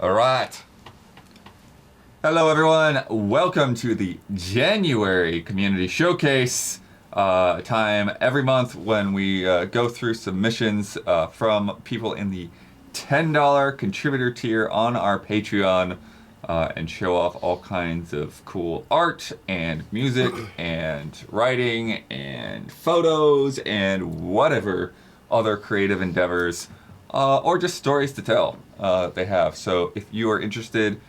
All right. Hello, everyone. Welcome to the January Community Showcase. Time every month when we go through submissions from people in the $10 contributor tier on our Patreon and show off all kinds of cool art and music and writing and photos and whatever other creative endeavors or just stories to tell they have. So if you are interested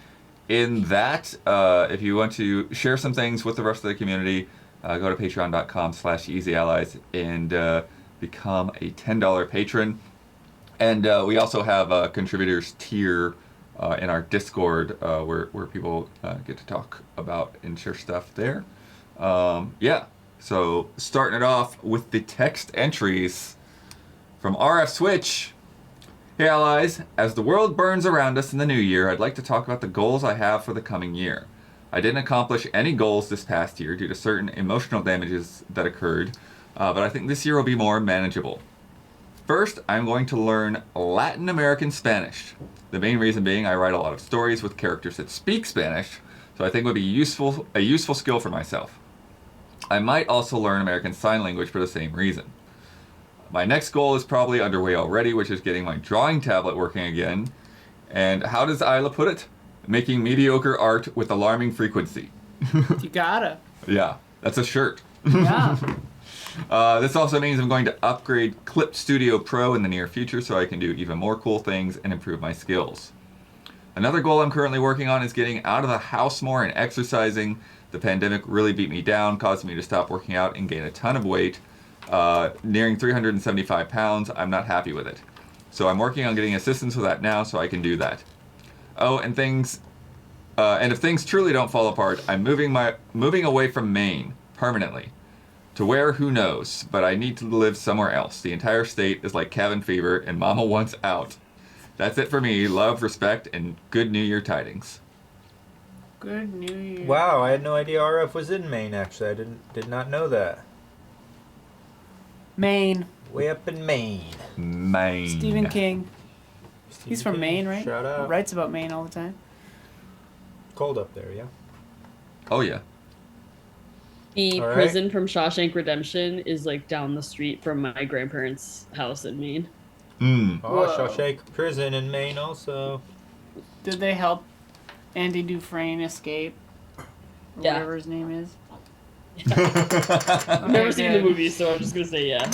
in that, if you want to share some things with the rest of the community, go to patreon.com/easyallies and become a $10 patron. And we also have a contributors tier in our Discord where people get to talk about and share stuff there. Yeah, so starting it off with the text entries from RF Switch. Hey allies, as the world burns around us in the new year, I'd like to talk about the goals I have for the coming year. I didn't accomplish any goals this past year due to certain emotional damages that occurred, but I think this year will be more manageable. First, I'm going to learn Latin American Spanish. The main reason being I write a lot of stories with characters that speak Spanish, so I think it would be a useful skill for myself. I might also learn American Sign Language for the same reason. My next goal is probably underway already, which is getting my drawing tablet working again. And how does Isla put it? Making mediocre art with alarming frequency. You gotta. Yeah, that's a shirt. Yeah. This also means I'm going to upgrade Clip Studio Pro in the near future so I can do even more cool things and improve my skills. Another goal I'm currently working on is getting out of the house more and exercising. The pandemic really beat me down, causing me to stop working out and gain a ton of weight. Nearing 375 pounds, I'm not happy with it. So I'm working on getting assistance with that now so I can do that. Oh, and if things truly don't fall apart, I'm moving away from Maine permanently. To where, who knows, but I need to live somewhere else. The entire state is like cabin fever and mama wants out. That's it for me. Love, respect, and good New Year tidings. Good New Year. Wow, I had no idea RF was in Maine, actually. I did not know that. Maine. Way up in Maine. Maine. Stephen King. He's Stephen from King, Maine, right? Shout out. Writes about Maine all the time. Cold up there, yeah? Oh, yeah. The All right. prison from Shawshank Redemption is like down the street from my grandparents' house in Maine. Mm. Oh, Whoa. Shawshank Prison in Maine also. Did they help Andy Dufresne escape? Or Yeah. whatever his name is. I've never seen the good. movie, so I'm just gonna say yeah.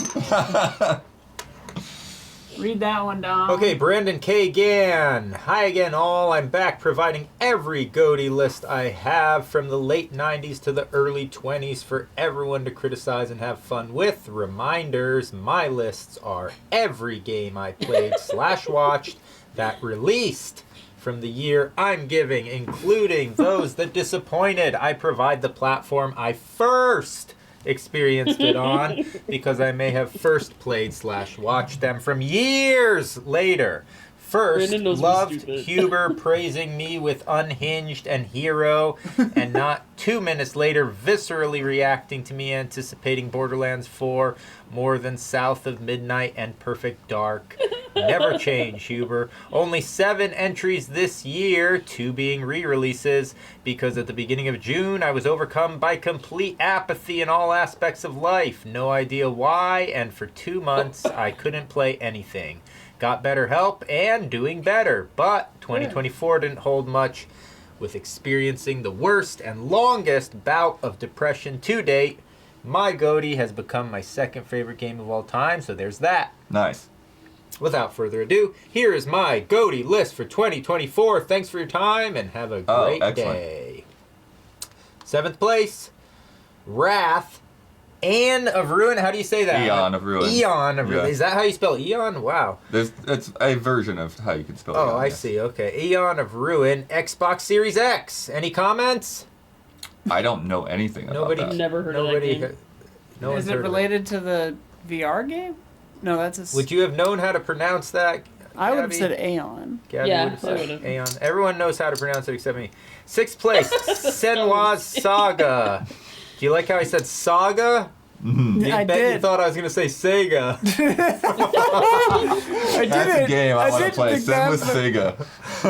Read that one, Dom. Okay, Brandon K. Gann. Hi again, all. I'm back providing every GOTY list I have from the late 90s to the early 20s for everyone to criticize and have fun with. Reminders, my lists are every game I played / watched that released from the year I'm giving, including those that disappointed. I provide the platform I first experienced it on because I may have first played / watched them from years later. First, Brandon knows we're loved stupid. Huber praising me with Unhinged and Hero, and not 2 minutes later viscerally reacting to me anticipating Borderlands 4 more than South of Midnight and Perfect Dark. Never change, Huber. Only 7 entries this year, 2 being re-releases, because at the beginning of June I was overcome by complete apathy in all aspects of life. No idea why, and for 2 months I couldn't play anything. Got better help and doing better, but 2024 didn't hold much, with experiencing the worst and longest bout of depression to date. My GOTY has become my second favorite game of all time, so there's that. Nice. Without further ado, here is my GOTY list for 2024. Thanks for your time and have a great excellent. day. 7th place, Wrath. Aeon of Ruin. How do you say that? Eon of Ruin. Eon of Ruin. Yeah. Is that how you spell Eon? Wow. It's a version of how you can spell it. Oh, I see. Okay. Eon of Ruin. Xbox Series X. Any comments? I don't know anything about Nobody. that. Never heard of that Nobody. game. No one's Is it heard of related to the VR game? No, that's a. Would you have known how to pronounce that? I would have Gabby? said Aeon. Gabby Yeah, would have I said would've. Aeon. Everyone knows how to pronounce it except me. 6th place, Senua's Saga. Do you like how I said Saga? I bet you did. thought I was gonna say Sega. I did That's it. a game I want to did play. think Senwa that- Sega.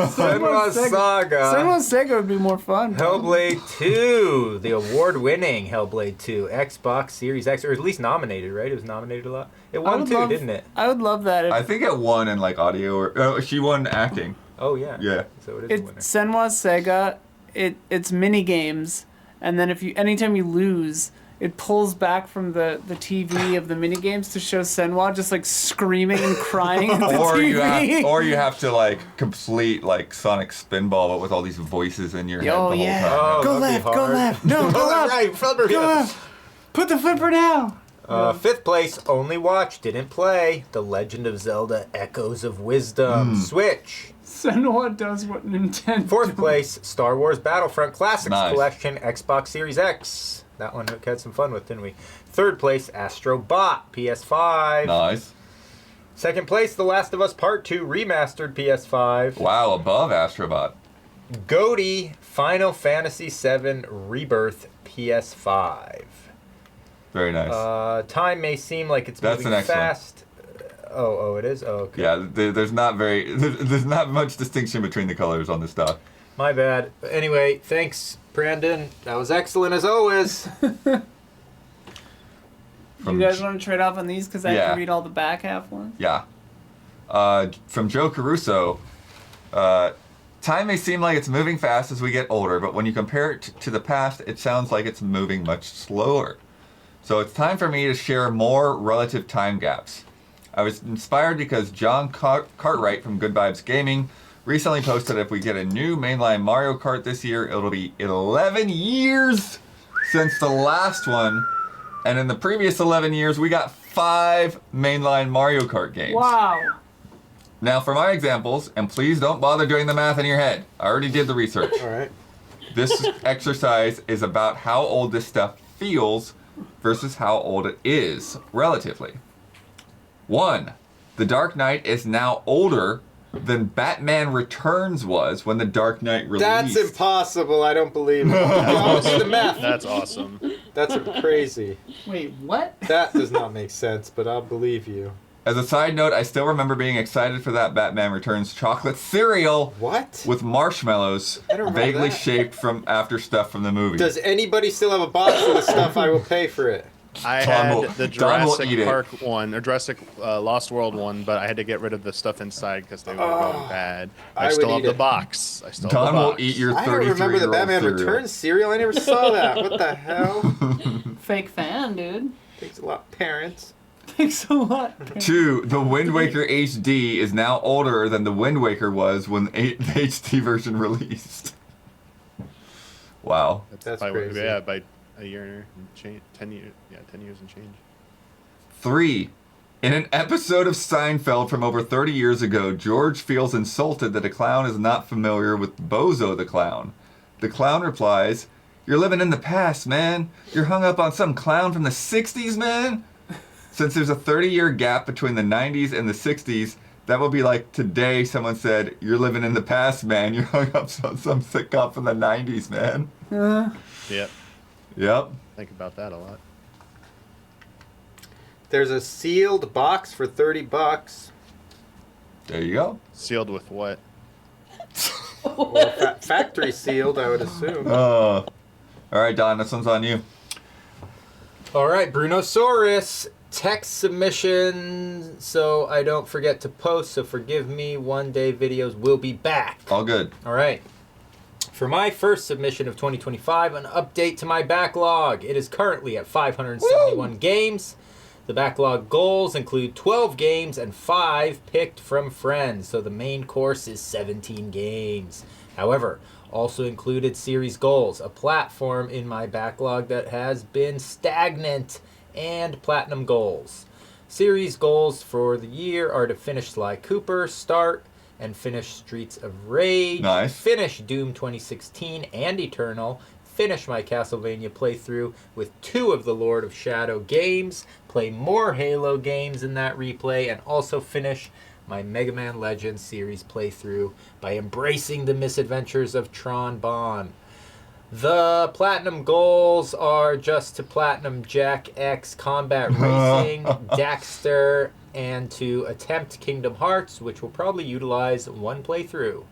Senwa Saga. Senwa Sega would be more fun. Hellblade 2, the award-winning Hellblade 2, Xbox Series X, or at least nominated, right? It was nominated a lot. It I won would too, love- didn't it? I would love that. If I think it won in like audio or she won acting. Oh yeah. Yeah. So it is a winner. it's Senwa Sega. It's mini games, and then anytime you lose, it pulls back from the TV of the mini games to show Senwa just like screaming and crying at the TV. Or you have to like complete like Sonic Spinball, but with all these voices in your head Oh, the whole yeah. time. Oh, Go that'd be left, go hard. left. No, go up. Right, flipper. Go up. Put the flipper down. Fifth place, only watched, didn't play. The Legend of Zelda: Echoes of Wisdom, Switch. Senwa does what Nintendo. Fourth place, Star Wars Battlefront Classics Nice. Collection, Xbox Series X. That one we had some fun with, didn't we? Third place, Astro Bot, PS5. Nice. Second place, The Last of Us Part 2 Remastered, PS5. Wow, above Astrobot. GOTY, Final Fantasy VII Rebirth, PS5. Very nice. Time may seem like it's That's moving the next one. fast. Oh, it is? Oh, okay. Yeah, there's not much distinction between the colors on this stuff. My bad. But anyway, thanks, Brandon. That was excellent as always. You guys want to trade off on these because I have Yeah. to read all the back half ones? Yeah. From Joe Caruso, time may seem like it's moving fast as we get older, but when you compare it to the past, it sounds like it's moving much slower. So it's time for me to share more relative time gaps. I was inspired because John Cartwright from Good Vibes Gaming recently posted if we get a new mainline Mario Kart this year, it'll be 11 years since the last one. And in the previous 11 years, we got 5 mainline Mario Kart games. Wow. Now, for my examples, and please don't bother doing the math in your head. I already did the research. All right. This exercise is about how old this stuff feels versus how old it is, relatively. 1. The Dark Knight is now older than Batman Returns was when The Dark Knight released. That's impossible. I don't believe it. I'll do the math. That's awesome. That's crazy. Wait, what? That does not make sense, but I'll believe you. As a side note, I still remember being excited for that Batman Returns chocolate cereal What? with marshmallows I don't remember vaguely that. shaped from after stuff from the movie. Does anybody still have a box of the stuff? I will pay for it. I Don will- had the Don will eat Jurassic it. Park one, or Jurassic Lost World one, but I had to get rid of the stuff inside because they were going bad. I I would still eat have the it. box. I still have Don the will box. eat your I don't 33-year-old remember the Batman cereal. Returns cereal. I never saw that. What the hell? Fake fan, dude. Thanks a lot, parents. Thanks a lot. 2. The Wind Waker HD is now older than the Wind Waker was when the HD version released. Wow. That's by, crazy. Yeah, by a year and change, 10 years. Yeah, 10 years and change. 3. In an episode of Seinfeld from over 30 years ago, George feels insulted that a clown is not familiar with Bozo the Clown. The clown replies, "You're living in the past, man. You're hung up on some clown from the 60s, man." Since there's a 30-year gap between the 90s and the 60s, that would be like today someone said, "You're living in the past, man. You're hung up on some sitcom from the 90s, man." Yep. Yep. Think about that a lot. There's a sealed box for $30. There you go. Sealed with what? Well, factory sealed, I would assume. All right, Don, this one's on you. All right, Brunosaurus. Text submission so I don't forget to post, so forgive me. One day videos will be back. All good. All right. For my first submission of 2025, an update to my backlog. It is currently at 571 games. The backlog goals include 12 games and 5 picked from friends, so the main course is 17 games. However, also included series goals, a platform in my backlog that has been stagnant, and platinum goals. Series goals for the year are to finish Sly Cooper, start and finish Streets of Rage, Nice. finish Doom 2016 and Eternal, finish my Castlevania playthrough with 2 of the Lord of Shadow games, play more Halo games in that replay, and also finish my Mega Man Legends series playthrough by embracing the misadventures of Tron Bonne. The platinum goals are just to platinum Jack X Combat Racing, Daxter, and to attempt Kingdom Hearts, which will probably utilize one playthrough.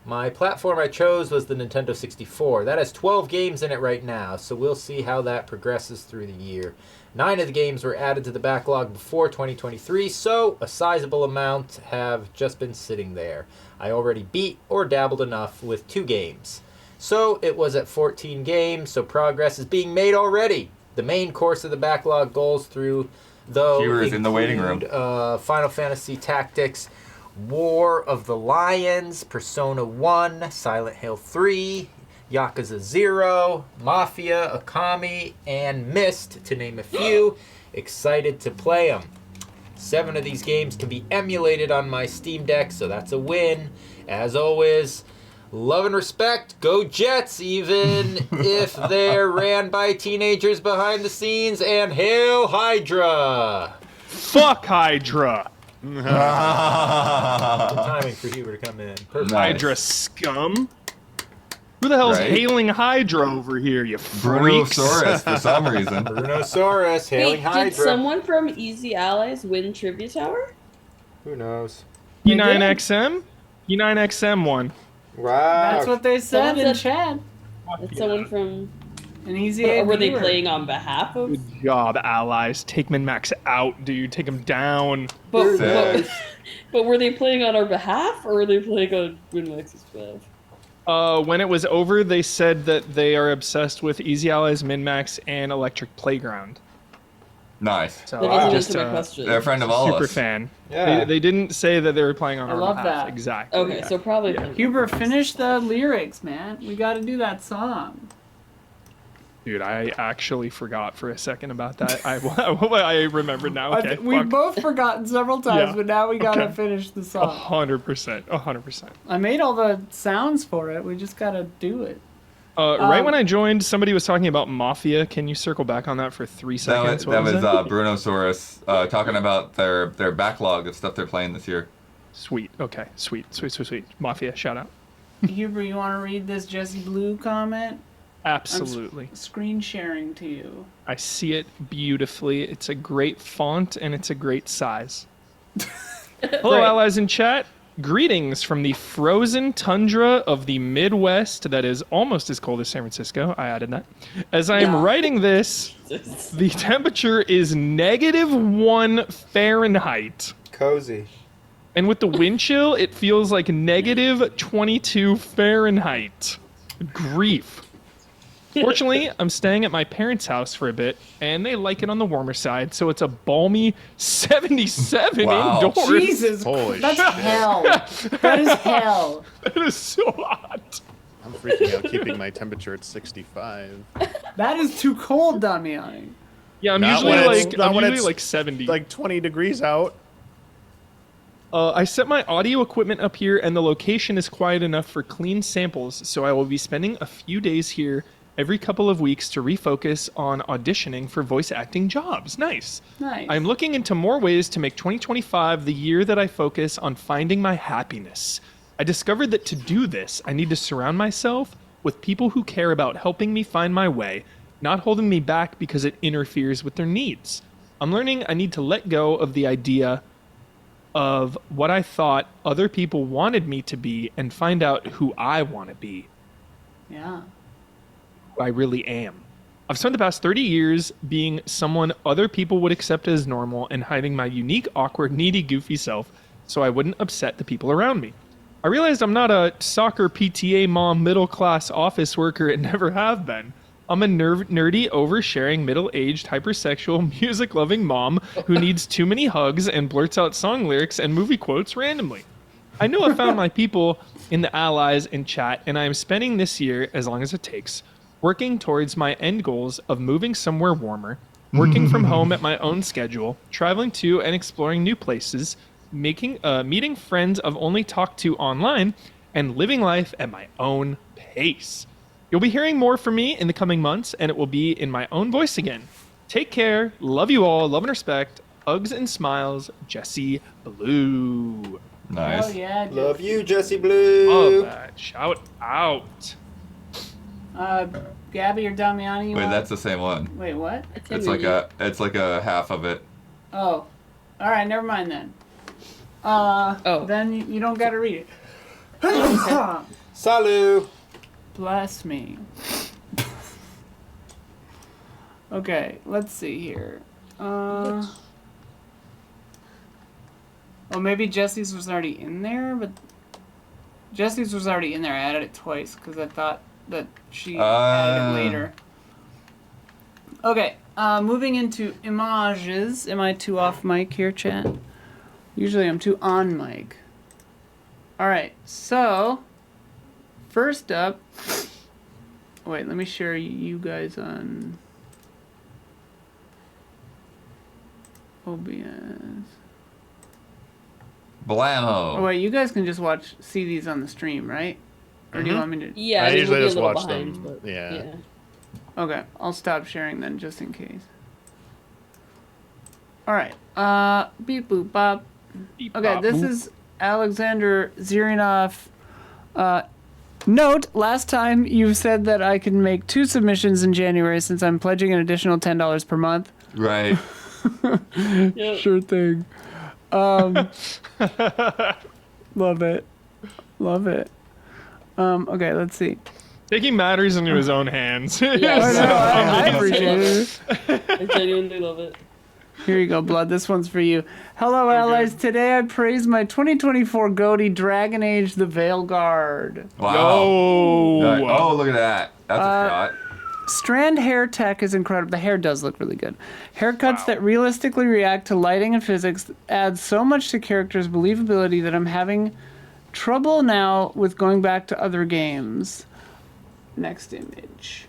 My platform I chose was the Nintendo 64. That has 12 games in it right now, so we'll see how that progresses through the year. 9 of the games were added to the backlog before 2023, so a sizable amount have just been sitting there. I already beat or dabbled enough with 2 games. So it was at 14 games, so progress is being made already. The main course of the backlog goes through, though, Viewers in the waiting room. Final Fantasy Tactics, War of the Lions, Persona 1, Silent Hill 3, Yakuza 0, Mafia, Okami, and Myst, to name a few. Excited to play them. 7 of these games can be emulated on my Steam Deck, so that's a win. As always, love and respect, go Jets, even if they're ran by teenagers behind the scenes, and hail Hydra! Fuck Hydra. Good timing for Huber to come in. Perfect. Nice. Hydra scum. Who the hell's Right? hailing Hydra over here, you freaks? Brunosaurus for some reason. Brunosaurus, hailing Wait, Hydra. did someone from Easy Allies win Trivia Tower? Who knows? E9XM? E9XM won. Wow. That's what they said Someone in said- chat. Did someone from... An easy Or A were they viewer. playing on behalf of... Good job, allies. Take Min-Max out, dude. Take him down. But, Sick. but were they playing on our behalf, or were they playing on Winmax's behalf? When it was over, they said that they are obsessed with Easy Allies, Min-Max, and Electric Playground. Nice. So That doesn't just answer my question. They're a friend of all super us. fan. Yeah. They didn't say that they were playing on I our love behalf. that. Exactly. Okay, yeah. so probably... Yeah. Huber, finish the lyrics, man. We got to do that song. Dude, I actually forgot for a second about that. I remembered now. Okay, We've fuck. both forgotten several times, Yeah. but now we got to Okay. finish the song. 100%. 100%. I made all the sounds for it. We just got to do it. Right when I joined, somebody was talking about Mafia. Can you circle back on that for 3 That seconds? was, that What was it? Brunosaurus talking about their backlog of stuff they're playing this year. Sweet. Okay. Sweet. Mafia, shout out. Huber, you want to read this Jesse Blue comment? Absolutely. Screen sharing to you. I see it beautifully. It's a great font and it's a great size. Hello, Right. allies in chat. Greetings from the frozen tundra of the Midwest that is almost as cold as San Francisco. I added that. As I am writing this, the temperature is -1 Fahrenheit. Cozy. And with the wind chill, it feels like -22 Fahrenheit. Grief. Fortunately, I'm staying at my parents' house for a bit, and they like it on the warmer side, so it's a balmy 77 Wow. indoors. Jesus, Holy that's shit. hell. That is hell. That is so hot. I'm freaking out keeping my temperature at 65. That is too cold, Damiani. Yeah, I'm Not usually when it's- like not I'm when usually it's, like 70. Like 20 degrees out. I set my audio equipment up here, and the location is quiet enough for clean samples, so I will be spending a few days here every couple of weeks to refocus on auditioning for voice acting jobs. Nice. Nice. I'm looking into more ways to make 2025 the year that I focus on finding my happiness. I discovered that to do this, I need to surround myself with people who care about helping me find my way, not holding me back because it interferes with their needs. I'm learning I need to let go of the idea of what I thought other people wanted me to be and find out who I want to be, Yeah. who I really am. I've spent the past 30 years being someone other people would accept as normal and hiding my unique, awkward, needy, goofy self so I wouldn't upset the people around me. I realized I'm not a soccer PTA mom, middle-class office worker, and never have been. I'm a nerdy, oversharing, middle-aged, hypersexual, music-loving mom who needs too many hugs and blurts out song lyrics and movie quotes randomly. I know I found my people in the allies in chat, and I am spending this year, as long as it takes, working towards my end goals of moving somewhere warmer, working from home at my own schedule, traveling to and exploring new places, meeting friends I've only talked to online, and living life at my own pace. You'll be hearing more from me in the coming months, and it will be in my own voice again. Take care. Love you all. Love and respect. Hugs and smiles. Jesse Blue. Nice. Oh yeah. Love Jesse. you, Jesse Blue. Love that. Shout out. Gabby or Damiani, you Wait, want? that's the same one. Wait, what? It's like a half of it. Oh. Alright, never mind then. Then you don't gotta read it. Salut. Bless me. Okay, let's see here. Oh, maybe Jesse's was already in there, but Jesse's was already in there. I added it twice because I thought that she added it later. Okay, moving into images. Am I too off mic here, chat? Usually I'm too on mic. Alright, so first up, wait, let me share you guys on OBS. Blammo. Oh wait, you guys can just see these on the stream, right? Or do you want me to? Yeah, I mean, usually we'll just be a little watch behind, them. but Yeah. Okay, I'll stop sharing then, just in case. All right. Beep boop bop. Okay, this is Alexander Zirinov. Note, last time you said that I can make 2 submissions in January since I'm pledging an additional $10 per month. Right. Yep. Sure thing. Love it. Love it. Okay, let's see. Taking matters into his own hands. I Yes. know, I appreciate it. I genuinely love it. Here you go, Blood. This one's for you. Hello, allies. Today I praise my 2024 Goatee Dragon Age the Veilguard. Wow. Yo. Right. Oh, look at that. That's a shot. Strand hair tech is incredible. The hair does look really good. Haircuts that realistically react to lighting and physics add so much to characters' believability that I'm having trouble now with going back to other games. Next image.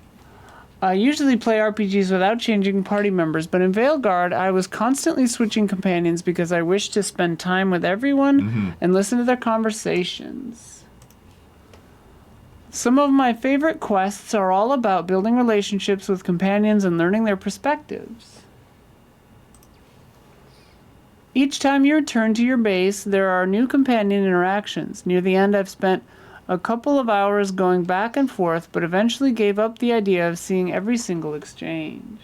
I usually play RPGs without changing party members, but in Veilguard, I was constantly switching companions because I wished to spend time with everyone and listen to their conversations. Some of my favorite quests are all about building relationships with companions and learning their perspectives. Each time you return to your base, there are new companion interactions. Near the end, I've spent a couple of hours going back and forth, but eventually gave up the idea of seeing every single exchange.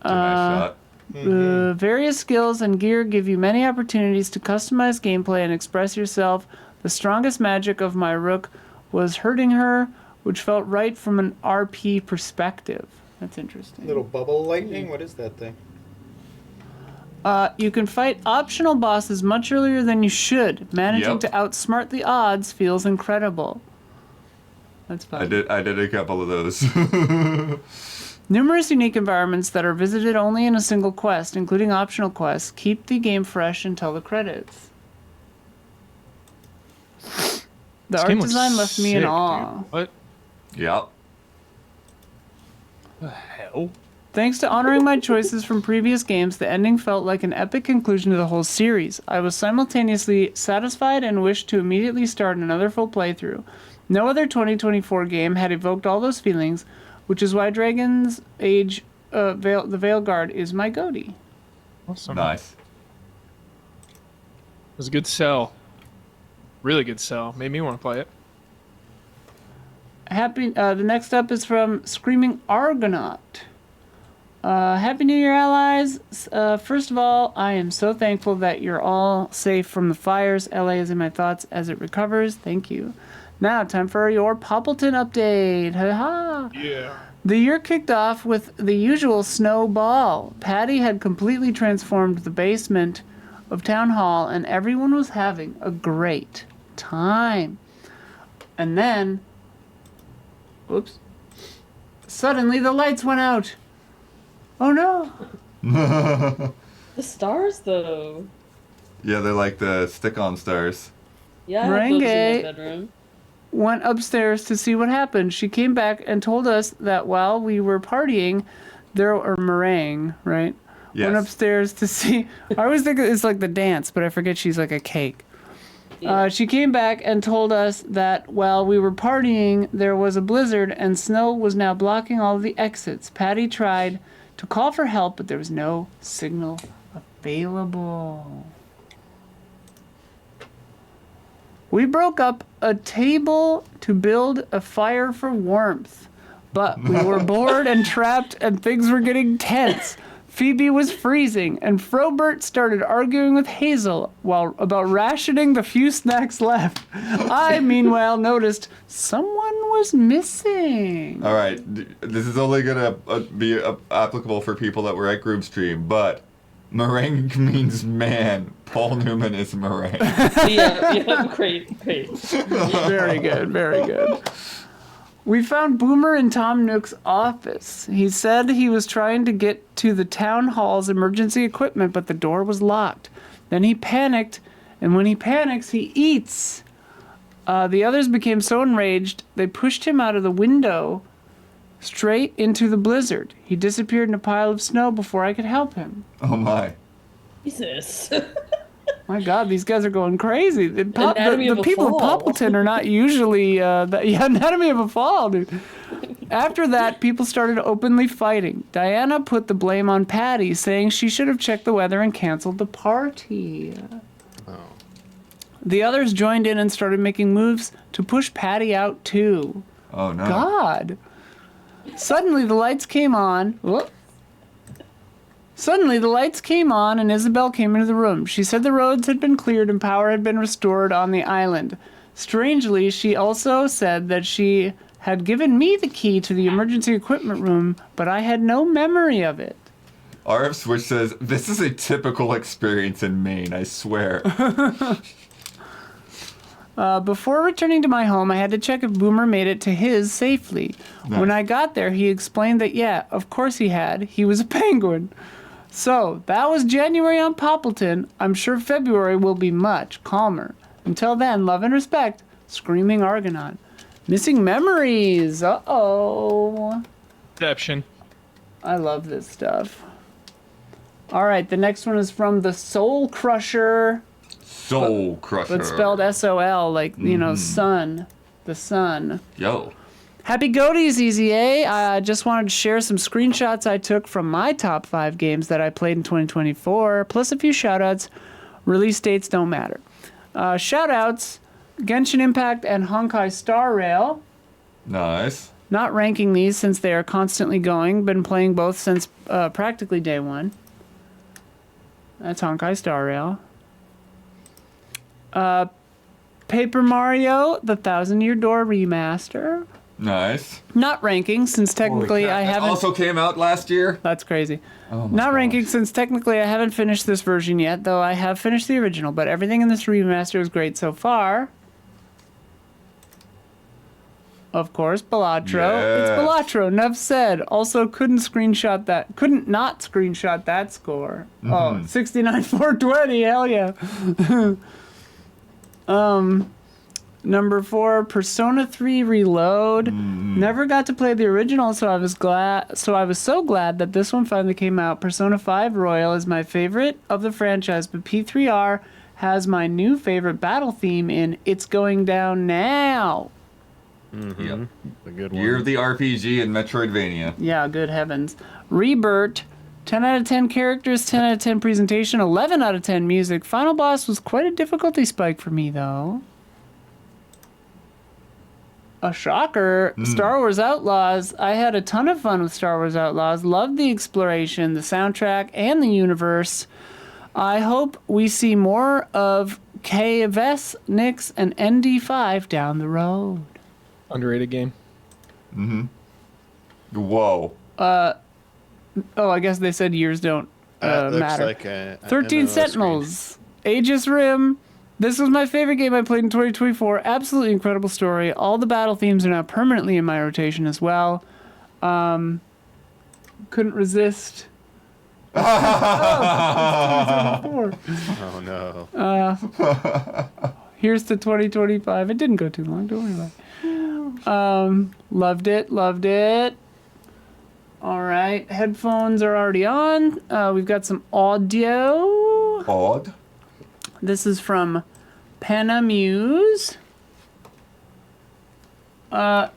That's a nice shot. Various skills and gear give you many opportunities to customize gameplay and express yourself. The strongest magic of my rook was hurting her, which felt right from an RP perspective. That's interesting. Little bubble lightning. What is that thing? You can fight optional bosses much earlier than you should. Managing Yep. to outsmart the odds feels incredible. That's fun. I did a couple of those. Numerous unique environments that are visited only in a single quest, including optional quests, keep the game fresh until the credits. The This art game looks design left me in sick, awe. dude. What Yep. the hell? Thanks to honoring my choices from previous games, the ending felt like an epic conclusion to the whole series. I was simultaneously satisfied and wished to immediately start another full playthrough. No other 2024 game had evoked all those feelings, which is why Dragon's Age the Veilguard is my goatee. Awesome. Nice. It was a good sell. Really good sell. Made me want to play it. The next up is from Screaming Argonaut. Happy New Year, allies. First of all, I am so thankful that you're all safe from the fires. LA is in my thoughts as it recovers. Thank you. Now, time for your Poppleton update. Ha-ha. Yeah. The year kicked off with the usual snowball. Patty had completely transformed the basement of Town Hall, and everyone was having a great time. And then, oops, suddenly the lights went out. Oh no. The stars, though. Yeah, they're like the stick-on stars. Yeah, I have those in Merengue. my bedroom. Went upstairs to see what happened. She came back and told us that while we were partying, meringue, right? Yes. Went upstairs to see. I always think it's like the dance, but I forget she's like a cake. Yeah. She came back and told us that while we were partying, there was a blizzard and snow was now blocking all of the exits. Patty tried to call for help, but there was no signal available. We broke up a table to build a fire for warmth, but we were bored and trapped and things were getting tense. Phoebe was freezing, and Frobert started arguing with Hazel about rationing the few snacks left. I, meanwhile, noticed someone was missing. All right, this is only gonna be applicable for people that were at Group Stream, but meringue means man. Paul Newman is meringue. Yeah, great. Very good, very good. We found Boomer in Tom Nook's office. He said he was trying to get to the town hall's emergency equipment, but the door was locked. Then he panicked, and when he panics, he eats. The others became so enraged, they pushed him out of the window straight into the blizzard. He disappeared in a pile of snow before I could help him. Oh my. Jesus. My God, these guys are going crazy. The Anatomy of a people of Fall. Poppleton are not usually Anatomy of a Fall, dude. After that, people started openly fighting. Diana put the blame on Patty, saying she should have checked the weather and canceled the party. Oh. The others joined in and started making moves to push Patty out too. Oh no. God. Suddenly the lights came on. Whoop. Suddenly, the lights came on and Isabel came into the room. She said the roads had been cleared and power had been restored on the island. Strangely, she also said that she had given me the key to the emergency equipment room, but I had no memory of it. RF Switch says, this is a typical experience in Maine, I swear. Before returning to my home, I had to check if Boomer made it to his safely. Nice. When I got there, he explained that, yeah, of course he had. He was a penguin. So, that was January on Poppleton. I'm sure February will be much calmer. Until then, love and respect, Screaming Argonaut. Missing memories. Uh-oh. Deception. I love this stuff. All right, the next one is from the Soul Crusher, Soul Crusher. but spelled S-O-L, like, you know, sun. The sun. Yo. Happy Goaties, EZA. I just wanted to share some screenshots I took from my top 5 games that I played in 2024, plus a few shoutouts. Release dates don't matter. Shoutouts, Genshin Impact and Honkai Star Rail. Nice. Not ranking these since they are constantly going. Been playing both since practically day one. That's Honkai Star Rail. Paper Mario, the Thousand Year Door Remaster. Nice. Not ranking since technically I That haven't. also came out last year. That's crazy. Oh my Not gosh. ranking since technically I haven't finished this version yet, though I have finished the original, but everything in this remaster is great so far. Of course, Balatro. It's Yes. Balatro, enough said. Also couldn't not screenshot that score. Oh, 69,420, hell yeah. Number 4, Persona 3 Reload. Never got to play the original, so I was so glad that this one finally came out. Persona 5 Royal is my favorite of the franchise, but P3R has my new favorite battle theme in It's Going Down Now. Yep. The good one. Year of the RPG and Metroidvania. Yeah, good heavens. Rebirth, 10 out of 10 characters, 10 out of 10 presentation, 11 out of 10 music. Final boss was quite a difficulty spike for me, though. A shocker. Star Wars Outlaws. I had a ton of fun with Star Wars Outlaws. Loved the exploration, the soundtrack, and the universe. I hope we see more of KVS, Nyx, and ND5 down the road. Underrated game. Whoa. Oh, I guess they said years don't Looks matter. like a 13 MMO Sentinels. Aegis Rim. This was my favorite game I played in 2024. Absolutely incredible story. All the battle themes are now permanently in my rotation as well. Couldn't resist. screen. Oh no. Here's to 2025. It didn't go too long. Don't worry about it. Loved it. Loved it. All right. Headphones are already on. We've got some audio. Odd. This is from Panamuse.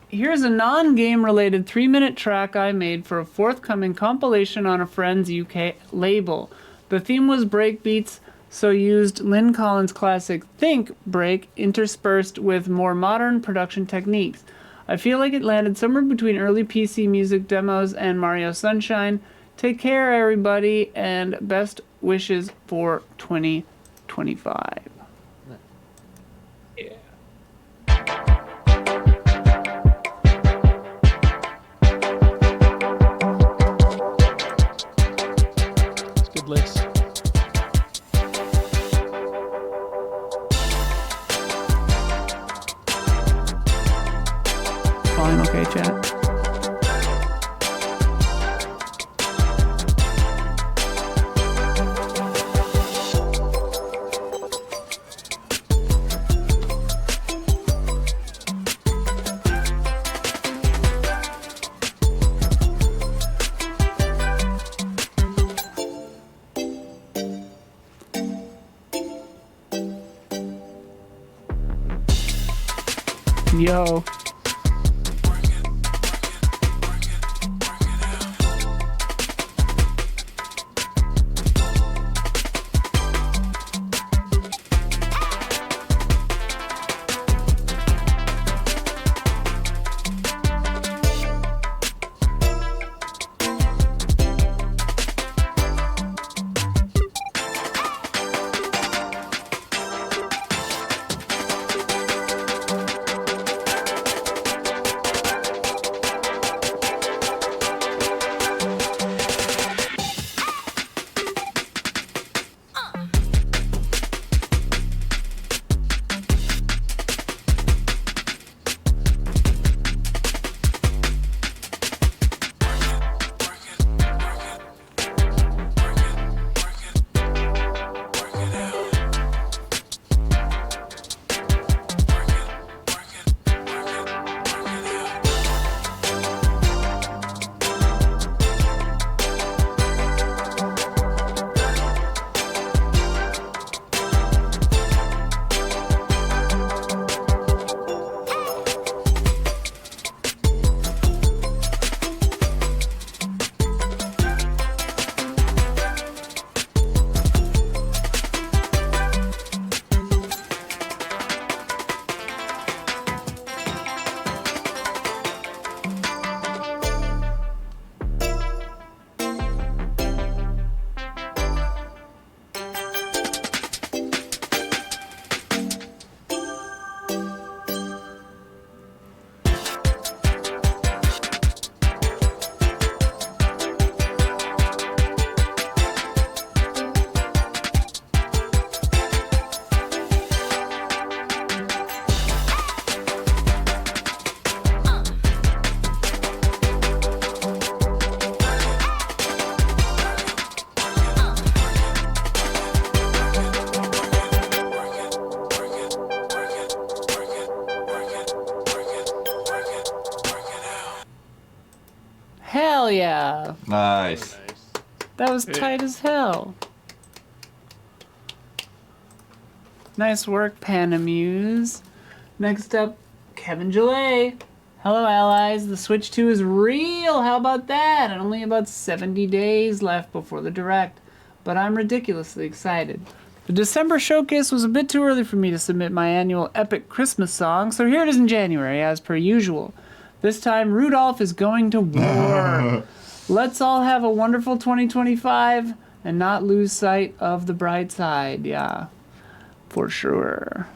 Here's a non-game related 3-minute track I made for a forthcoming compilation on a friend's UK label. The theme was breakbeats, so used Lynn Collins' classic Think break interspersed with more modern production techniques. I feel like it landed somewhere between early PC music demos and Mario Sunshine. Take care, everybody, and best wishes for 2025. It's a good list. Volume okay, chat? Yo. Hell yeah. Nice. That was tight as hell. Nice work, Panamuse. Next up, Kevin Gillet. Hello, allies. The Switch 2 is real. How about that? And only about 70 days left before the Direct. But I'm ridiculously excited. The December showcase was a bit too early for me to submit my annual epic Christmas song, so here it is in January, as per usual. This time, Rudolph is going to war. Let's all have a wonderful 2025 and not lose sight of the bright side. Yeah, for sure.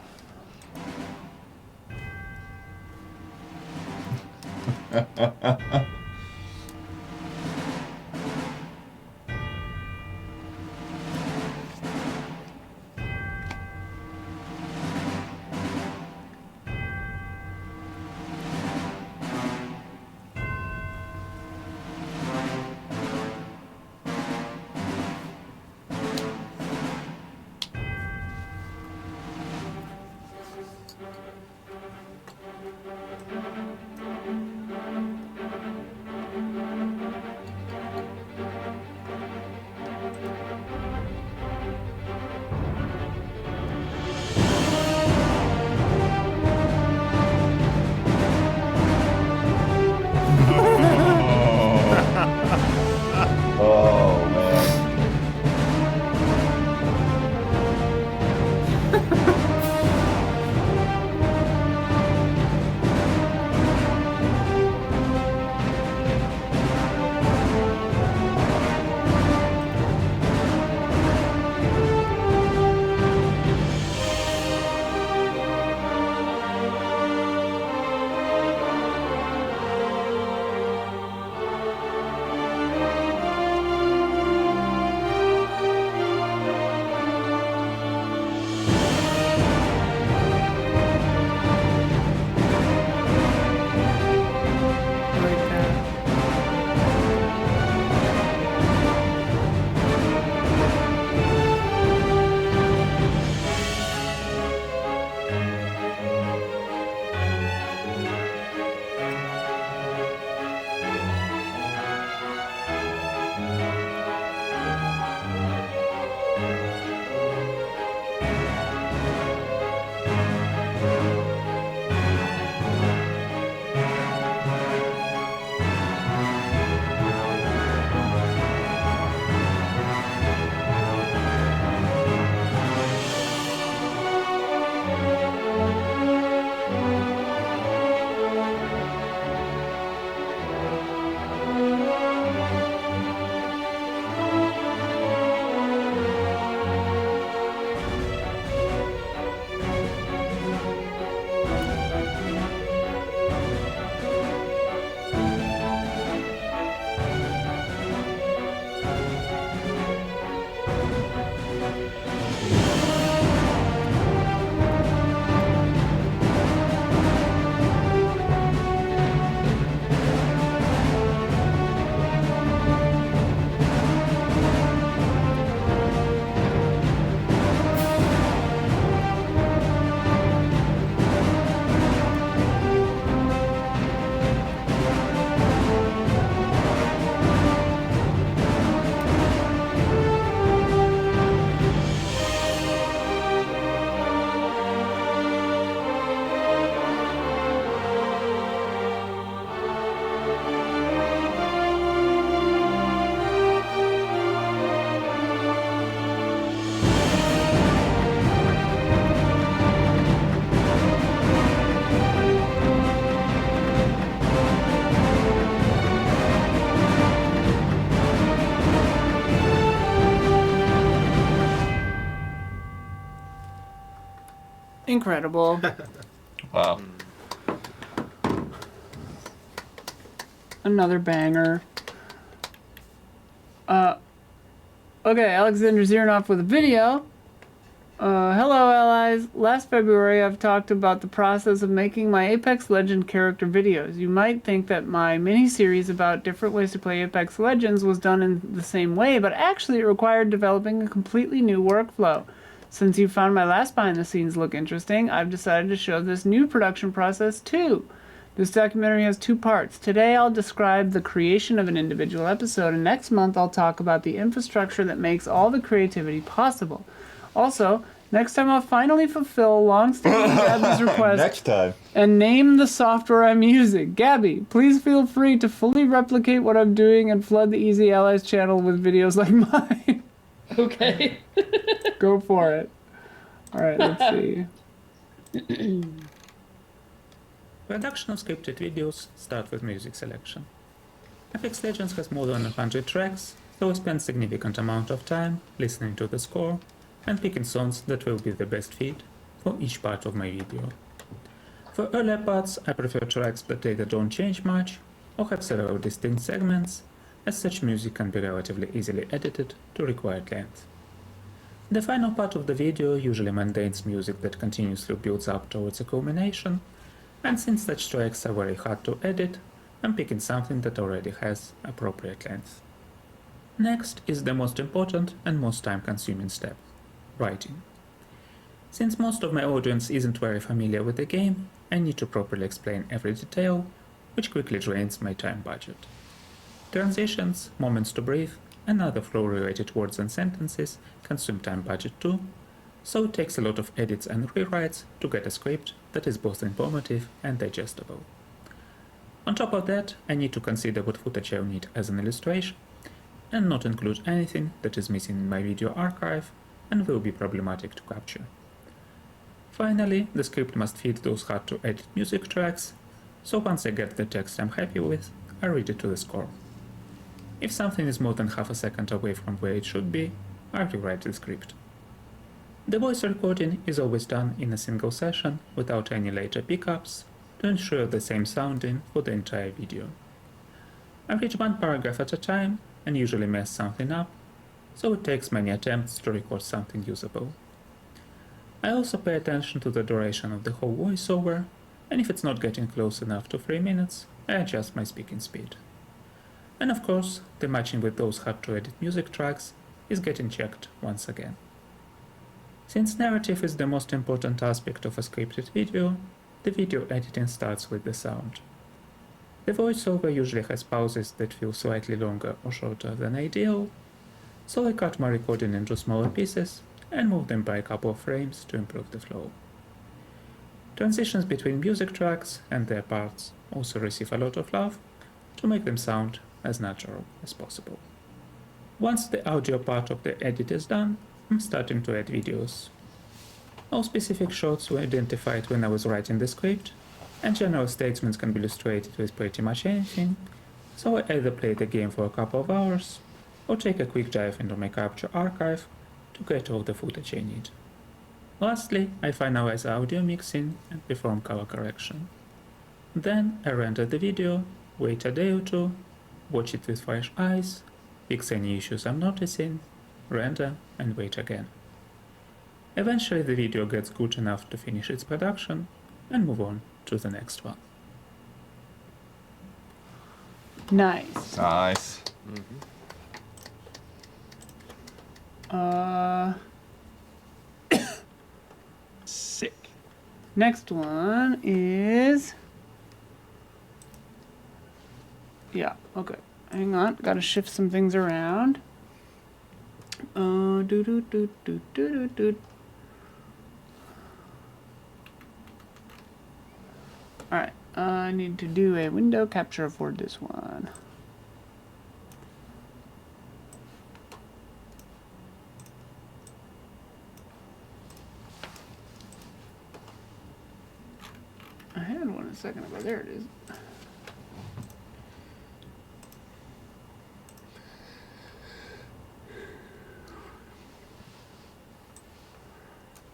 Incredible. Wow. Another banger. Okay, Alexander Zirnoff with a video. Hello, allies. Last February, I've talked about the process of making my Apex Legend character videos. You might think that my mini-series about different ways to play Apex Legends was done in the same way, but actually it required developing a completely new workflow. Since you found my last behind-the-scenes look interesting, I've decided to show this new production process too. This documentary has 2 parts. Today I'll describe the creation of an individual episode, and next month I'll talk about the infrastructure that makes all the creativity possible. Also, next time I'll finally fulfill long-standing Gabby's request Next time. and name the software I'm using. Gabby, please feel free to fully replicate what I'm doing and flood the Easy Allies channel with videos like mine. Okay. Go for it. Alright, let's see. Production of scripted videos start with music selection. Apex Legends has more than 100 tracks, so I spend significant amount of time listening to the score and picking songs that will be the best fit for each part of my video. For earlier parts, I prefer tracks that either don't change much or have several distinct segments, as such music can be relatively easily edited to required length. The final part of the video usually maintains music that continuously builds up towards a culmination, and since such tracks are very hard to edit, I'm picking something that already has appropriate length. Next is the most important and most time-consuming step: writing. Since most of my audience isn't very familiar with the game, I need to properly explain every detail, which quickly drains my time budget. Transitions, moments to breathe, and other flow-related words and sentences consume time budget too, so it takes a lot of edits and rewrites to get a script that is both informative and digestible. On top of that, I need to consider what footage I'll need as an illustration, and not include anything that is missing in my video archive and will be problematic to capture. Finally, the script must fit those hard-to-edit music tracks, so once I get the text I'm happy with, I read it to the score. If something is more than half a second away from where it should be, I rewrite the script. The voice recording is always done in a single session without any later pickups to ensure the same sounding for the entire video. I read one paragraph at a time and usually mess something up, so it takes many attempts to record something usable. I also pay attention to the duration of the whole voiceover, and if it's not getting close enough to 3 minutes, I adjust my speaking speed. And of course, the matching with those hard-to-edit music tracks is getting checked once again. Since narrative is the most important aspect of a scripted video, the video editing starts with the sound. The voiceover usually has pauses that feel slightly longer or shorter than ideal, so I cut my recording into smaller pieces and move them by a couple of frames to improve the flow. Transitions between music tracks and their parts also receive a lot of love to make them sound as natural as possible. Once the audio part of the edit is done, I'm starting to add videos. All specific shots were identified when I was writing the script, and general statements can be illustrated with pretty much anything, so I either play the game for a couple of hours, or take a quick dive into my capture archive to get all the footage I need. Lastly, I finalize audio mixing and perform color correction. Then I render the video, wait a day or two, watch it with fresh eyes, fix any issues I'm noticing, render and wait again. Eventually the video gets good enough to finish its production and move on to the next one. Nice. Nice. Sick. Next one is... Yeah, okay. Hang on, gotta shift some things around. Do do do do do do do. Alright, I need to do a window capture for this one. I had one a second ago. There it is.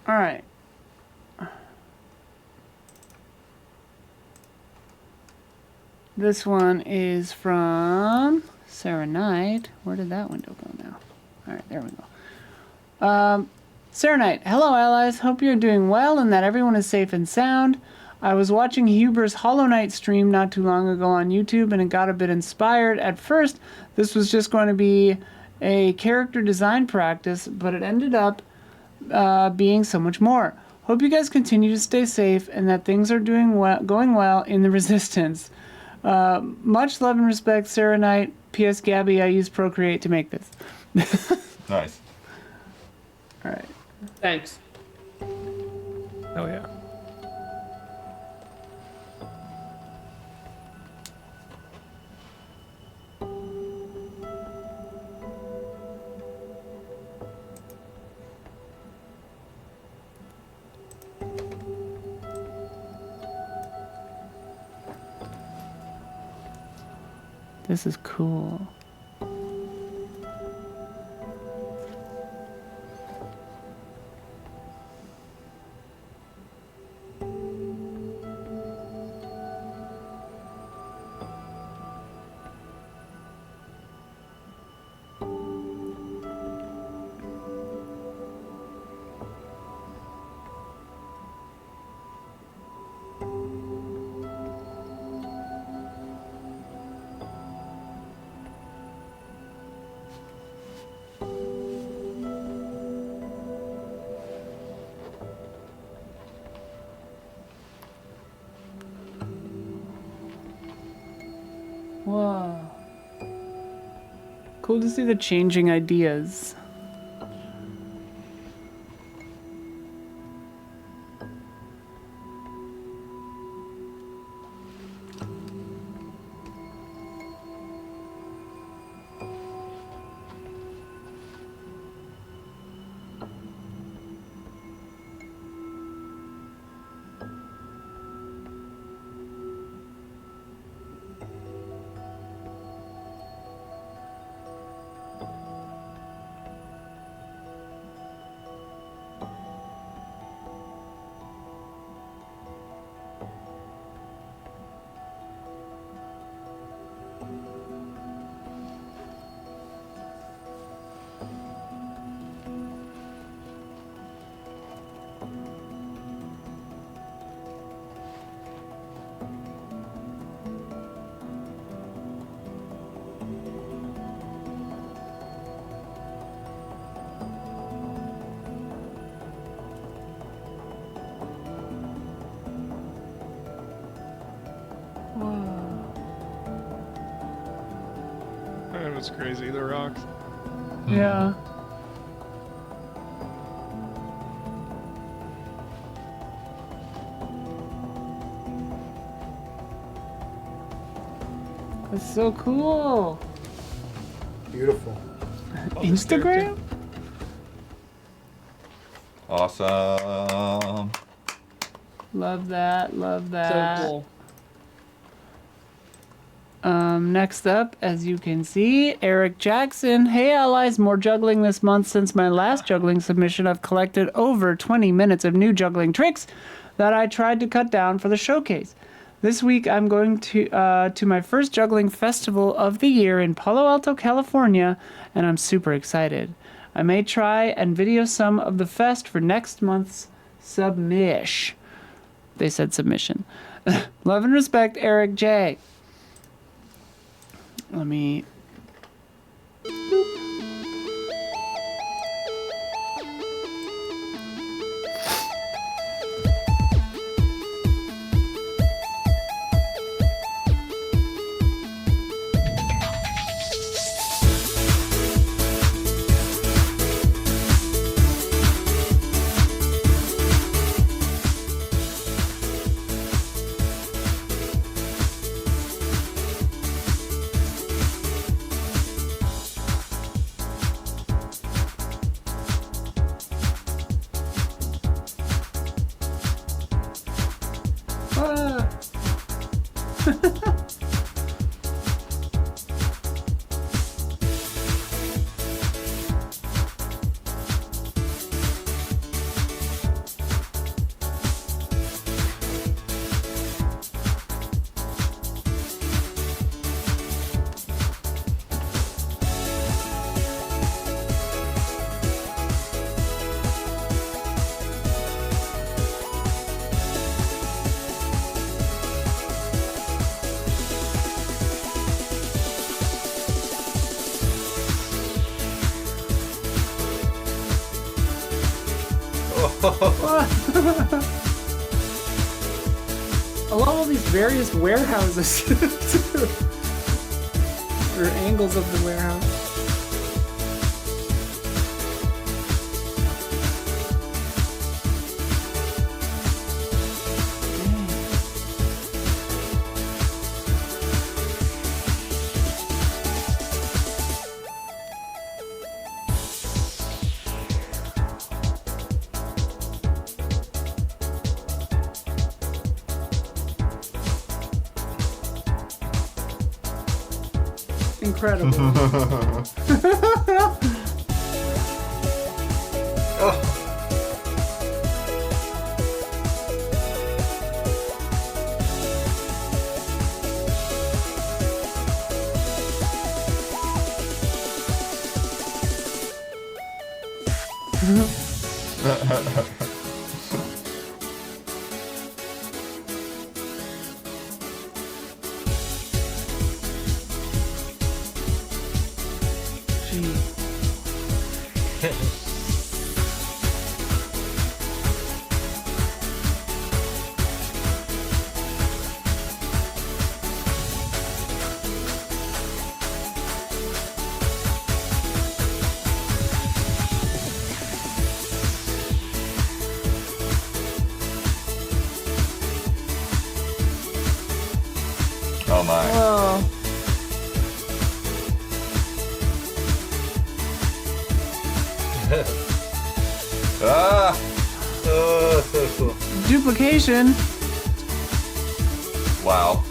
All right. This one is from Sarah Knight. Where did that window go now? All right, there we go. Sarah Knight, hello allies. Hope you're doing well and that everyone is safe and sound. I was watching Huber's Hollow Knight stream not too long ago on YouTube and it got a bit inspired. At first, this was just going to be a character design practice, but it ended up being so much more. Hope you guys continue to stay safe and that things are going well in the Resistance. Much love and respect, Sarah Knight. P.S. Gabby, I used Procreate to make this. Nice. All right. Thanks. Oh yeah. This is cool. Whoa. Cool to see the changing ideas. That was crazy. The rocks. Yeah. That's so cool. Beautiful. Instagram? Awesome. Love that. Love So that. cool. Next up, as you can see, Eric Jackson. Hey allies, more juggling this month. Since my last juggling submission, I've collected over 20 minutes of new juggling tricks that I tried to cut down for the showcase. This week I'm going to my first juggling festival of the year in Palo Alto, California, and I'm super excited. I may try and video some of the fest for next month's submish. They said submission. Love and respect, Eric J. Let me... Ah. I love all these various warehouses. Or angles of the warehouse. Incredible. Oh my. Oh. Ah! Oh, so cool. Duplication. Wow.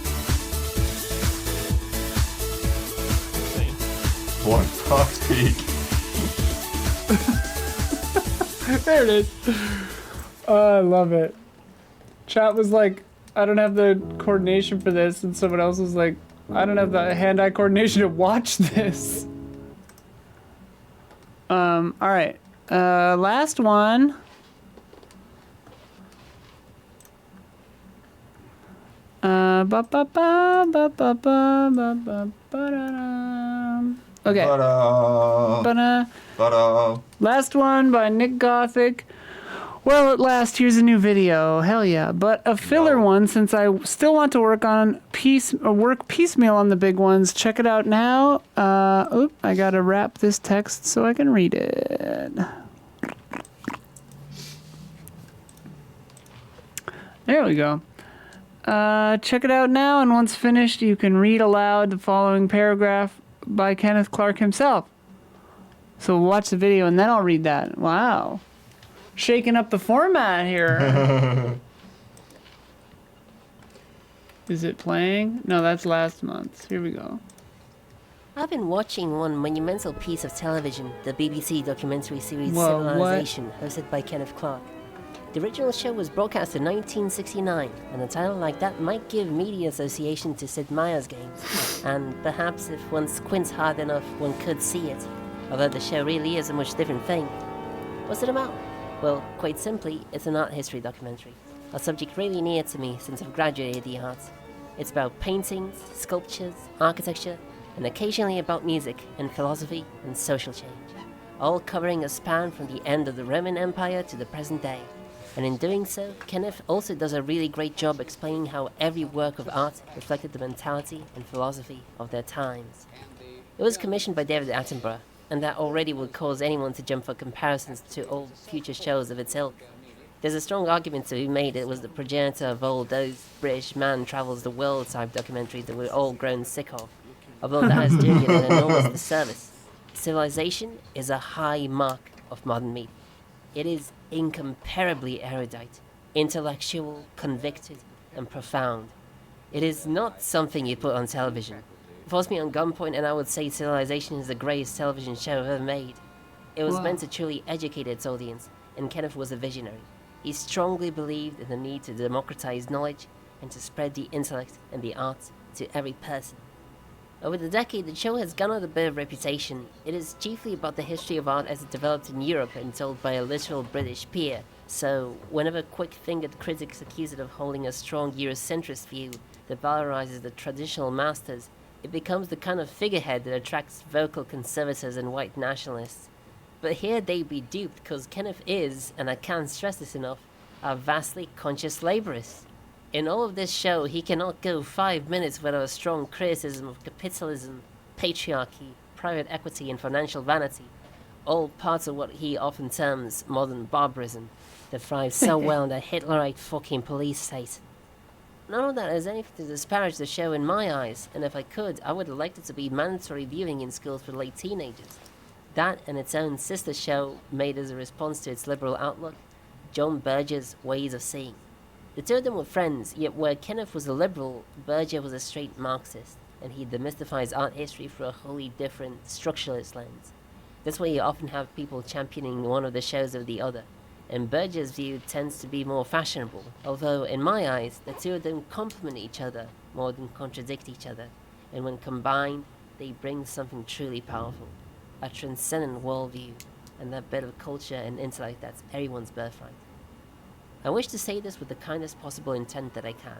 One Fox Peak. There it is. Oh, I love it. Chat was like, I don't have the coordination for this, and someone else was like, I don't have the hand-eye coordination to watch this. Alright. Last one. Okay. Last one by Nick Gothic. Well, at last, here's a new video. Hell yeah. But a filler one, since I still want to work piecemeal on the big ones. Check it out now. I gotta wrap this text so I can read it. There we go. Check it out now, and once finished, you can read aloud the following paragraph by Kenneth Clark himself. So we'll watch the video, and then I'll read that. Wow. Shaking up the format here. Is it playing? No, that's last month. Here we go. I've been watching one monumental piece of television, the BBC documentary series Whoa, Civilization, hosted by Kenneth Clark. The original show was broadcast in 1969, and a title like that might give media association to Sid Meier's games. And perhaps if one squints hard enough, one could see it, although the show really is a much different thing. What's it about? Well, quite simply, it's an art history documentary, a subject really near to me since I've graduated the arts. It's about paintings, sculptures, architecture, and occasionally about music and philosophy and social change, all covering a span from the end of the Roman Empire to the present day. And in doing so, Kenneth also does a really great job explaining how every work of art reflected the mentality and philosophy of their times. It was commissioned by David Attenborough, and that already would cause anyone to jump for comparisons to all future shows of its ilk. There's a strong argument to be made it was the progenitor of all those British man travels the world type documentaries that we're all grown sick of, although that is doing it an enormous disservice. Civilization is a high mark of modern media. It is incomparably erudite, intellectual, convicted, and profound. It is not something you put on television. Force me on gunpoint and I would say Civilization is the greatest television show ever made. It was meant to truly educate its audience, and Kenneth was a visionary. He strongly believed in the need to democratize knowledge and to spread the intellect and the arts to every person. Over the decade, the show has garnered a bit of reputation. It is chiefly about the history of art as it developed in Europe and told by a literal British peer. So, whenever quick-fingered critics accuse it of holding a strong Eurocentrist view that valorizes the traditional masters, it becomes the kind of figurehead that attracts vocal conservators and white nationalists. But here they be duped because Kenneth is, and I can't stress this enough, a vastly conscious laborist. In all of this show, he cannot go 5 minutes without a strong criticism of capitalism, patriarchy, private equity, and financial vanity, all parts of what he often terms modern barbarism that thrives so well in the Hitlerite fucking police state. None of that has anything to disparage the show in my eyes, and if I could, I would like it to be mandatory viewing in schools for late teenagers. That and its own sister show, made as a response to its liberal outlook, John Berger's Ways of Seeing. The two of them were friends, yet where Kenneth was a liberal, Berger was a straight Marxist, and he demystifies art history through a wholly different structuralist lens. That's why you often have people championing one of the shows over the other, and Berger's view tends to be more fashionable, although in my eyes, the two of them complement each other more than contradict each other, and when combined, they bring something truly powerful, a transcendent worldview, and that bit of culture and intellect that's everyone's birthright. I wish to say this with the kindest possible intent that I can.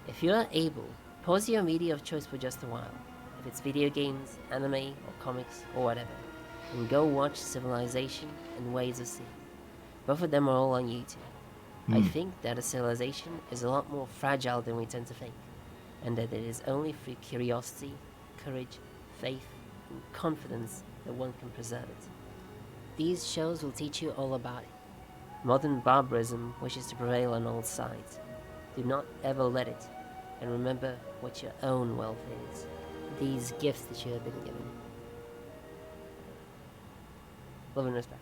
If you are able, pause your media of choice for just a while, if it's video games, anime, or comics, or whatever, and go watch Civilization and Ways of Seeing. Both of them are all on YouTube. I think that a civilization is a lot more fragile than we tend to think, and that it is only through curiosity, courage, faith, and confidence that one can preserve it. These shows will teach you all about it. Modern barbarism wishes to prevail on all sides. Do not ever let it, and remember what your own wealth is. These gifts that you have been given. Love and respect.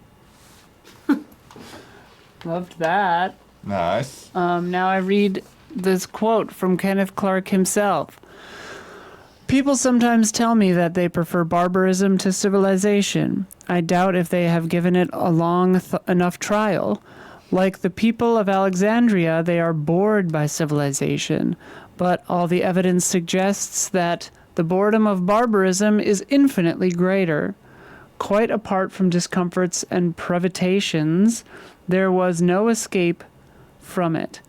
Loved that. Nice. Now I read this quote from Kenneth Clark himself. People sometimes tell me that they prefer barbarism to civilization. I doubt if they have given it a long enough trial. Like the people of Alexandria, they are bored by civilization, but all the evidence suggests that the boredom of barbarism is infinitely greater. Quite apart from discomforts and privations, there was no escape from it.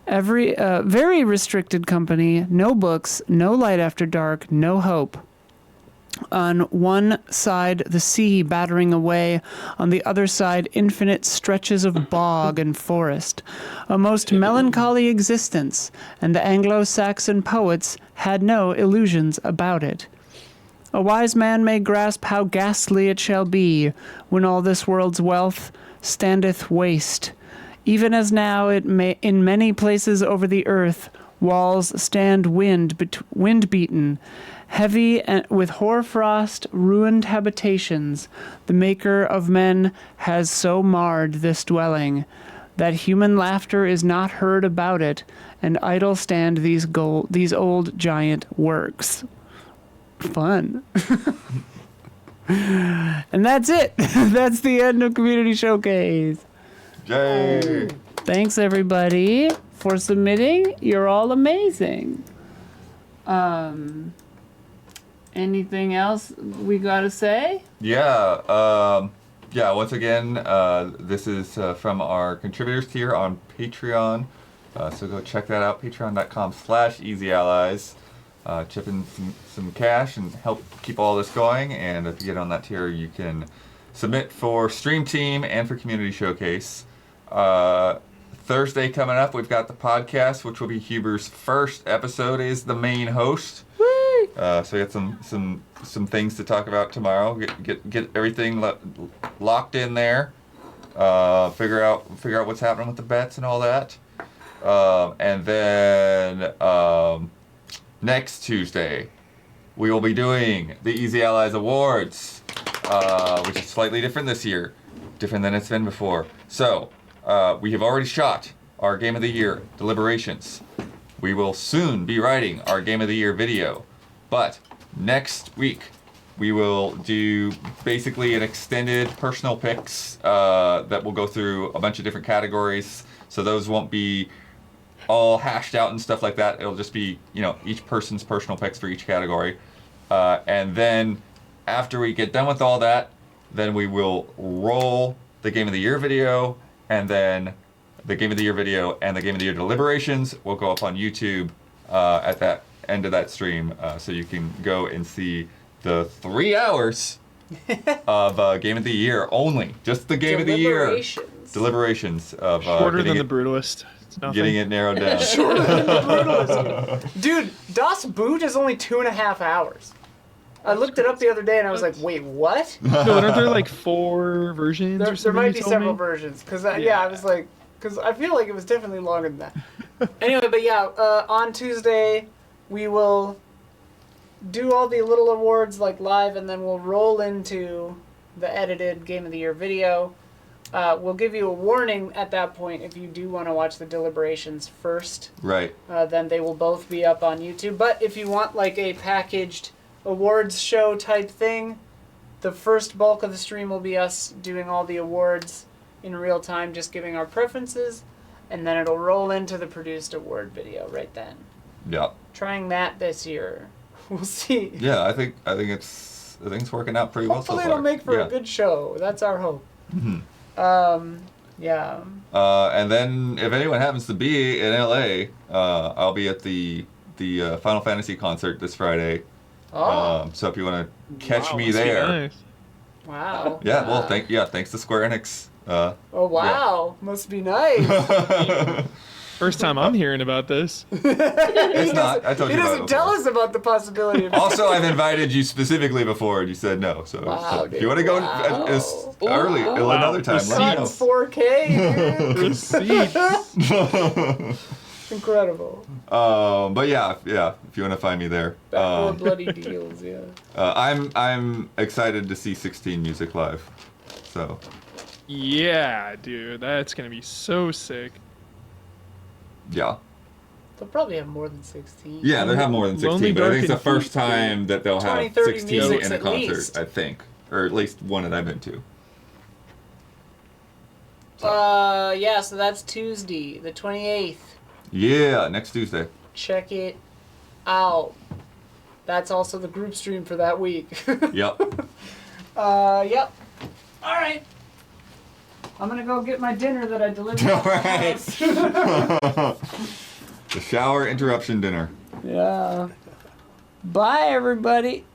Every very restricted company, no books, no light after dark, no hope. On one side, the sea battering away. On the other side, infinite stretches of bog and forest. A most melancholy existence, and the Anglo-Saxon poets had no illusions about it. A wise man may grasp how ghastly it shall be when all this world's wealth standeth waste. Even as now it may, in many places over the earth, walls stand wind-beaten, heavy and with hoarfrost, ruined habitations. The Maker of men has so marred this dwelling that human laughter is not heard about it, and idle stand these old giant works. Fun. And that's it. That's the end of Community Showcase. Yay. Thanks everybody for submitting. You're all amazing. Anything else we gotta say? Yeah. Once again, this is from our contributors tier on Patreon. So go check that out. Patreon.com/EasyAllies. Chip in some cash and help keep all this going. And if you get on that tier, you can submit for Stream Team and for Community Showcase. Thursday coming up, we've got the podcast, which will be Huber's first episode as the main host. So we got some things to talk about tomorrow. Get everything locked in there. Figure out what's happening with the bets and all that. And then next Tuesday, we will be doing the Easy Allies Awards, which is slightly different this year, different than it's been before. So we have already shot our Game of the Year deliberations. We will soon be writing our Game of the Year video. But next week, we will do basically an extended personal picks that will go through a bunch of different categories. So those won't be all hashed out and stuff like that. It'll just be, each person's personal picks for each category. And then after we get done with all that, then we will roll the Game of the Year video, and then the Game of the Year video and the Game of the Year deliberations will go up on YouTube at that end of that stream, so you can go and see the 3 hours of Game of the Year only. Just the Game of the Year. Deliberations. Deliberations of Shorter getting than the Brutalist. It's nothing. getting it narrowed down. Shorter than the Brutalist. Dude, Das Boot is only 2.5 hours. I looked it up the other day and I was like, wait, what? No, aren't there like 4 versions or There something? might you be told several me? versions. Because, I was like, because I feel like it was definitely longer than that. Anyway, but yeah, on Tuesday, we will do all the little awards like live, and then we'll roll into the edited Game of the Year video. We'll give you a warning at that point if you do want to watch the deliberations first. Right. Then they will both be up on YouTube. But if you want like a packaged awards show type thing, the first bulk of the stream will be us doing all the awards in real time, just giving our preferences, and then it'll roll into the produced award video right then. Yeah. Trying that this year. We'll see. Yeah, I think it's working out pretty well so Hopefully far. it'll make for Yeah. a good show. That's our hope. Mhm. Yeah. And then if anyone happens to be in LA, I'll be at the Final Fantasy concert this Friday. Oh. So if you want to catch Wow, me must be there, nice. Wow. yeah. Well, thanks to Square Enix. Oh wow. Must be nice. First time I'm hearing about this. It's not. I told He you about doesn't it tell before. us about the possibility of Also, I've invited you specifically before, and you said no. So, Wow, if you want to go as early another time, let Cut me in 4K, dude. Receipts. Incredible. But yeah. If you want to find me there, Backdoor bloody deals, yeah. I'm excited to see 16 Music live. So Yeah, dude, that's gonna be so sick. yeah. They'll probably have more than 16. Yeah, they have more than 16, Lonely but I think it's the Dark first and time that they'll 20, have 30 16 musics in a at concert, least. I think. Or at least one that I've been to. Yeah, so that's Tuesday, the 28th. Yeah, next Tuesday. Check it out. That's also the group stream for that week. Yep. Yep. Alright. I'm gonna go get my dinner that I delivered. Alright. The shower interruption dinner. Yeah. Bye, everybody.